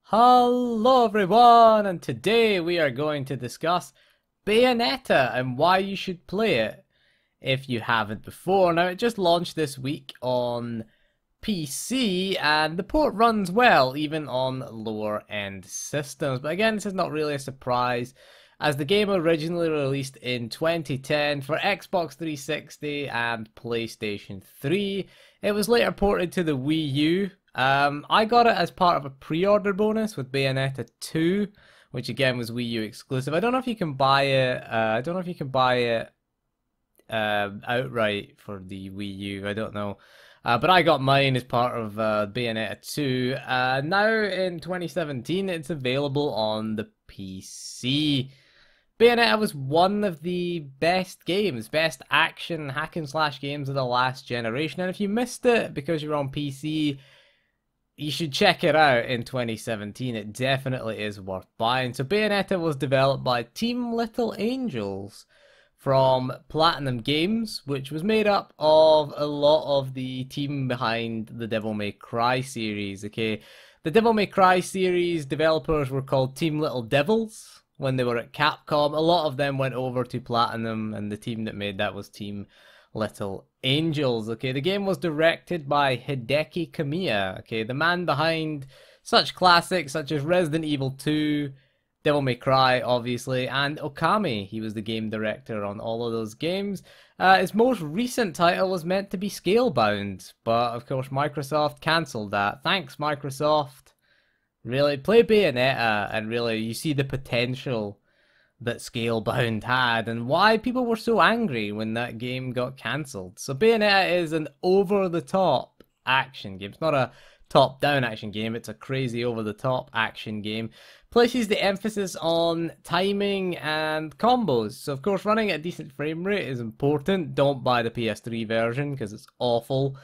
Hello everyone, and today we are going to discuss Bayonetta and why you should play it if you haven't before. Now, it just launched this week on PC and the port runs well even on lower end systems. But again, this is not really a surprise as the game originally released in 2010 for Xbox 360 and PlayStation 3. It was later ported to the Wii U. I got it as part of a pre-order bonus with Bayonetta 2, which again was Wii U exclusive. I don't know if you can buy it. I don't know if you can buy it outright for the Wii U. I don't know. But I got mine as part of Bayonetta 2. Now in 2017, it's available on the PC. Bayonetta was one of the best games, best action hack and slash games of the last generation. And if you missed it because you're on PC, you should check it out in 2017. It definitely is worth buying. So Bayonetta was developed by Team Little Angels from Platinum Games, which was made up of a lot of the team behind the Devil May Cry series. Okay, the Devil May Cry series developers were called Team Little Devils when they were at Capcom. A lot of them went over to Platinum, and the team that made that was Team Little Angels. Okay, the game was directed by Hideki Kamiya, okay, the man behind such classics such as Resident Evil 2, Devil May Cry, obviously, and Okami. He was the game director on all of those games. His most recent title was meant to be Scalebound, but of course Microsoft cancelled that. Thanks, Microsoft. Really, play Bayonetta and really you see the potential that Scalebound had and why people were so angry when that game got cancelled. So Bayonetta is an over-the-top action game. It's not a top-down action game, it's a crazy over-the-top action game. Places the emphasis on timing and combos. So of course running at a decent frame rate is important. Don't buy the PS3 version because it's awful.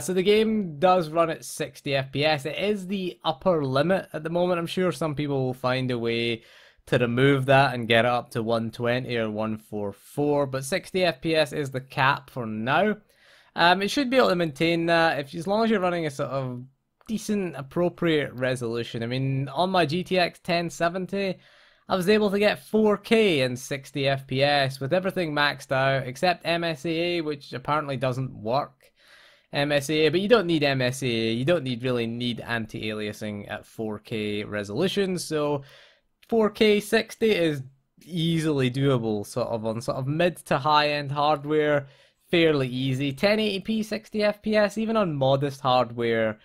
So the game does run at 60 FPS. It is the upper limit at the moment. I'm sure some people will find a way to remove that and get it up to 120 or 144, but 60 FPS is the cap for now. It should be able to maintain that as long as you're running a sort of decent, appropriate resolution. I mean, on my GTX 1070, I was able to get 4K and 60 FPS with everything maxed out except MSAA, which apparently doesn't work. MSAA, but you don't need MSAA. You don't really need anti-aliasing at 4K resolution, so 4K 60 is easily doable, sort of on sort of mid to high end hardware, fairly easy. 1080p 60 FPS, even on modest hardware,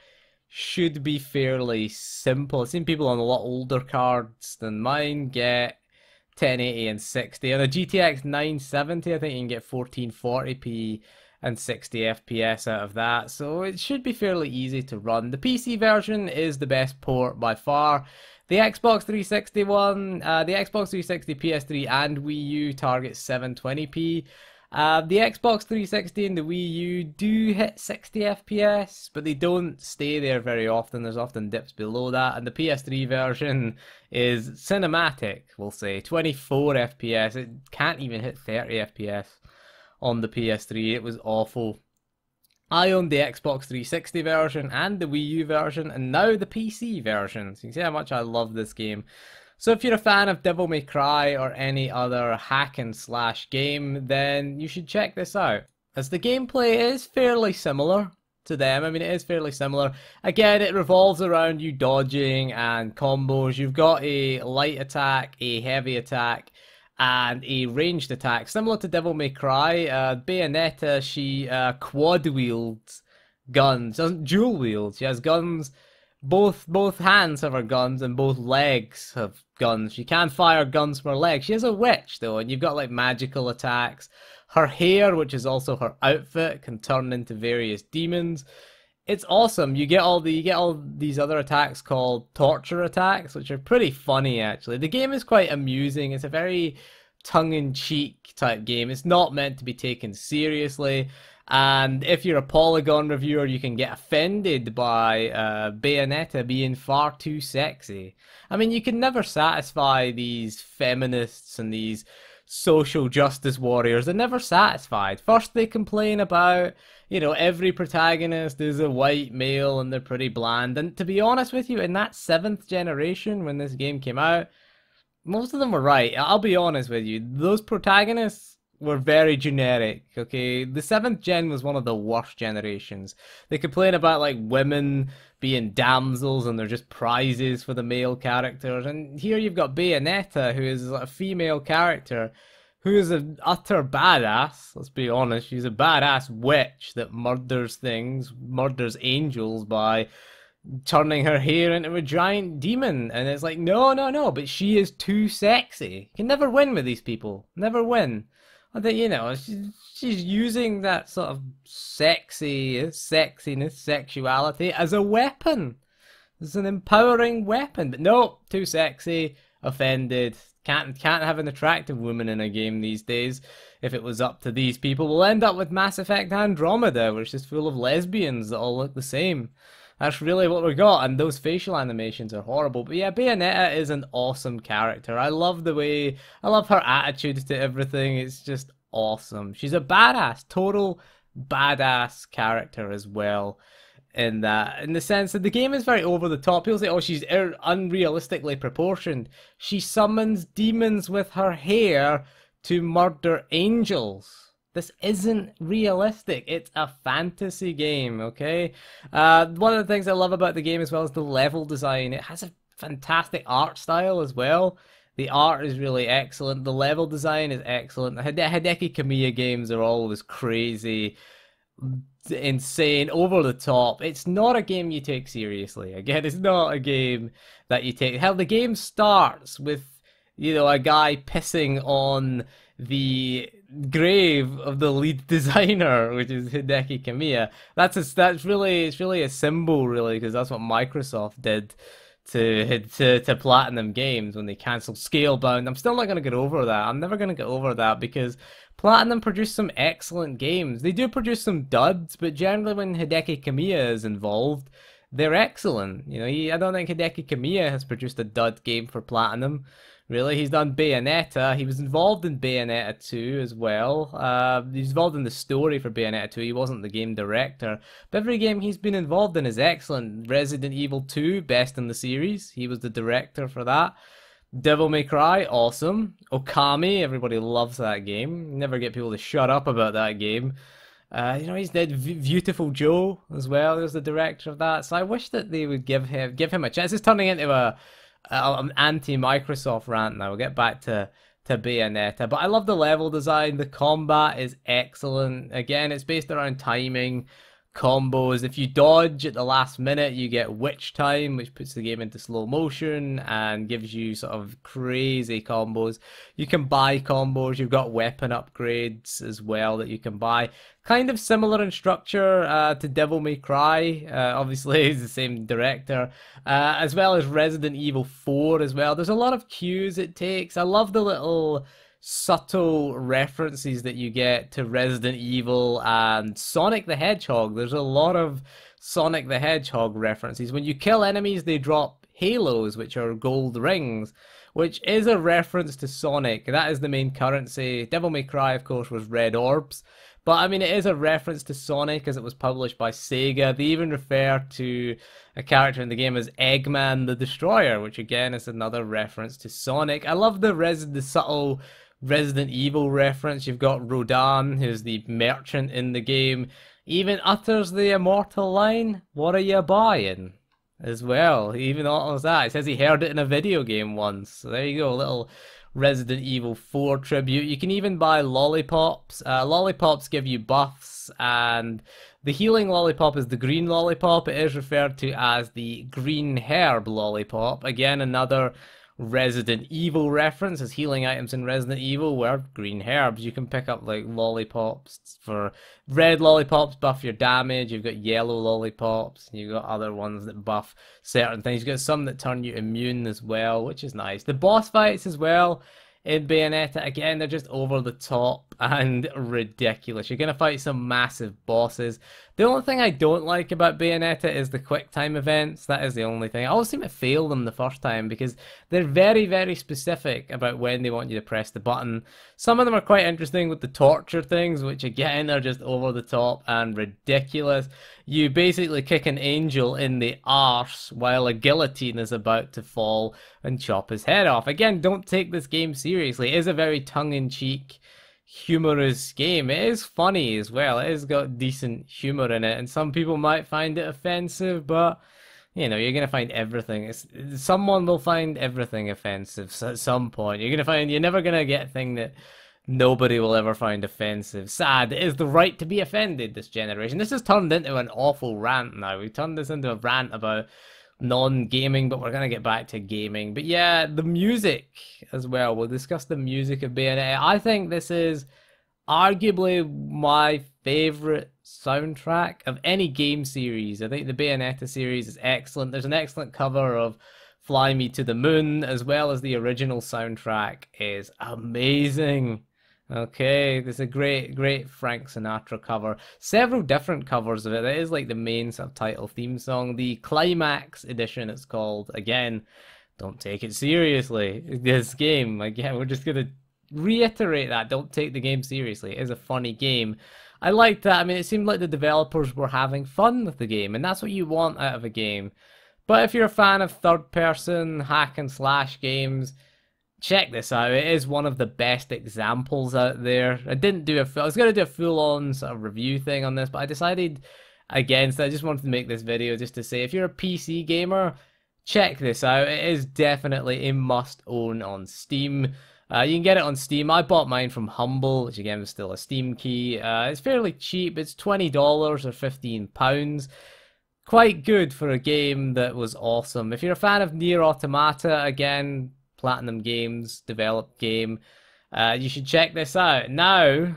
should be fairly simple. I've seen people on a lot older cards than mine get 1080 and 60. On a GTX 970, I think you can get 1440p and 60 FPS out of that, so it should be fairly easy to run. The PC version is the best port by far. The Xbox 360 one, the Xbox 360, PS3 and Wii U targets 720p. The Xbox 360 and the Wii U do hit 60 FPS, but they don't stay there very often. There's often dips below that, and the PS3 version is cinematic, we'll say, 24 FPS. It can't even hit 30 FPS on the PS3. It was awful. I owned the Xbox 360 version and the Wii U version, and now the PC version. So you can see how much I love this game. So if you're a fan of Devil May Cry or any other hack and slash game, then you should check this out, as the gameplay is fairly similar to them. I mean, it is fairly similar. Again, it revolves around you dodging and combos. You've got a light attack, a heavy attack, and a ranged attack. Similar to Devil May Cry, Bayonetta, she quad wields guns, doesn't dual wield. She has guns, both hands have her guns and both legs have guns. She can fire guns from her legs. She is a witch though, and you've got like magical attacks. Her hair, which is also her outfit, can turn into various demons. It's awesome. You get all these other attacks called torture attacks, which are pretty funny actually. The game is quite amusing. It's a very tongue-in-cheek type game. It's not meant to be taken seriously. And if you're a Polygon reviewer, you can get offended by Bayonetta being far too sexy. I mean, you can never satisfy these feminists and these social justice warriors. They're never satisfied. First they complain about, you know, every protagonist is a white male and they're pretty bland. And to be honest with you, in that 7th generation when this game came out, most of them were right. I'll be honest with you. Those protagonists were very generic, okay? The 7th gen was one of the worst generations. They complain about, like, women being damsels and they're just prizes for the male characters. And here you've got Bayonetta, who is a female character, who is an utter badass. Let's be honest. She's a badass witch that murders things, murders angels by turning her hair into a giant demon. And it's like, no, no, no, but she is too sexy. You can never win with these people. Never win. I think, you know, she's using that sort of sexiness, sexuality as a weapon. It's an empowering weapon. But no, too sexy, offended. Can't have an attractive woman in a game these days. If it was up to these people, we'll end up with Mass Effect Andromeda, which is full of lesbians that all look the same. That's really what we got, and those facial animations are horrible. But yeah, Bayonetta is an awesome character. I love her attitude to everything. It's just awesome. She's a badass, total badass character as well. In the sense that the game is very over the top. People say, oh, she's unrealistically proportioned. She summons demons with her hair to murder angels. This isn't realistic. It's a fantasy game, okay? One of the things I love about the game as well is the level design. It has a fantastic art style as well. The art is really excellent. The level design is excellent. The Hideki Kamiya games are always crazy, insane, over the top. It's not a game you take seriously. Again, it's not a game that you take. Hell, the game starts with, you know, a guy pissing on the grave of the lead designer, which is Hideki Kamiya. It's really a symbol, really, because that's what Microsoft did to Platinum Games when they cancelled Scalebound. I'm still not going to get over that. I'm never going to get over that because Platinum produced some excellent games. They do produce some duds, but generally when Hideki Kamiya is involved, they're excellent. You know, I don't think Hideki Kamiya has produced a dud game for Platinum. Really, he's done Bayonetta. He was involved in Bayonetta 2 as well. He's involved in the story for Bayonetta 2. He wasn't the game director. But every game he's been involved in is excellent. Resident Evil 2, best in the series. He was the director for that. Devil May Cry, awesome. Okami, everybody loves that game. Never get people to shut up about that game. You know, he's did Beautiful Joe as well. There's the director of that. So I wish that they would give him a chance. It's turning into an anti-Microsoft rant now. We'll get back to Bayonetta. But I love the level design. The combat is excellent. Again, it's based around timing, combos. If you dodge at the last minute, you get witch time, which puts the game into slow motion and gives you sort of crazy combos. You can buy combos. You've got weapon upgrades as well that you can buy. Kind of similar in structure to Devil May Cry. Obviously, it's the same director. As well as Resident Evil 4 as well. There's a lot of cues it takes. I love the little subtle references that you get to Resident Evil and Sonic the Hedgehog. There's a lot of Sonic the Hedgehog references. When you kill enemies, they drop halos, which are gold rings, which is a reference to Sonic. That is the main currency. Devil May Cry, of course, was red orbs. But, I mean, it is a reference to Sonic as it was published by Sega. They even refer to a character in the game as Eggman the Destroyer, which, again, is another reference to Sonic. I love the subtle Resident Evil reference. You've got Rodan, who's the merchant in the game, even utters the immortal line, "What are you buying?" as well. He even utters that. He says he heard it in a video game once. So there you go, a little Resident Evil 4 tribute. You can even buy lollipops. Lollipops give you buffs, and the healing lollipop is the green lollipop. It is referred to as the green herb lollipop. Again, another Resident Evil reference, as healing items in Resident Evil were green herbs. You can pick up like lollipops. For red lollipops buff your damage, you've got yellow lollipops, and you've got other ones that buff certain things. You've got some that turn you immune as well, which is nice. The boss fights as well in Bayonetta, again, they're just over the top and ridiculous. You're going to fight some massive bosses, The only thing I don't like about Bayonetta is the quick time events. That is the only thing. I always seem to fail them the first time because they're very, very specific about when they want you to press the button. Some of them are quite interesting with the torture things, which again are just over the top and ridiculous. You basically kick an angel in the arse while a guillotine is about to fall and chop his head off. Again, don't take this game seriously. It is a very tongue-in-cheek, humorous game. It is funny as well. It has got decent humor in it, and some people might find it offensive, but you know, you're gonna find everything. Someone will find everything offensive at some point. You're never gonna get a thing that nobody will ever find offensive. Sad. It is the right to be offended this generation. This has turned into an awful rant now. We've turned this into a rant about non-gaming, but we're going to get back to gaming. But yeah, the music as well. We'll discuss the music of Bayonetta. I think this is arguably my favorite soundtrack of any game series. I think the Bayonetta series is excellent. There's an excellent cover of Fly Me to the Moon, as well as the original soundtrack is amazing. Okay, there's a great Frank Sinatra cover. Several different covers of it. It is like the main subtitle theme song. The Climax edition, it's called. Again, don't take it seriously. This game, again, we're just going to reiterate that. Don't take the game seriously. It is a funny game. I liked that. I mean, it seemed like the developers were having fun with the game, and that's what you want out of a game. But if you're a fan of third-person hack and slash games, check this out. It is one of the best examples out there. I was going to do a full-on sort of review thing on this, but I decided against it. I just wanted to make this video just to say, if you're a PC gamer, check this out. It is definitely a must-own on Steam. You can get it on Steam. I bought mine from Humble, which again was still a Steam key. It's fairly cheap. It's $20 or £15. Quite good for a game that was awesome. If you're a fan of Nier Automata, again, Platinum Games developed game, you should check this out. Now,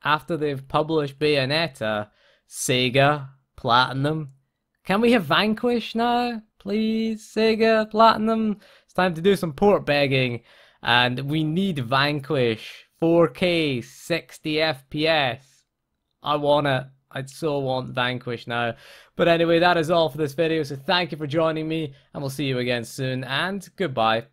after they've published Bayonetta, Sega, Platinum, can we have Vanquish now? Please, Sega, Platinum. It's time to do some port begging, and we need Vanquish 4K 60 FPS. I want it. I so want Vanquish now. But anyway, that is all for this video, so thank you for joining me, and we'll see you again soon, and goodbye.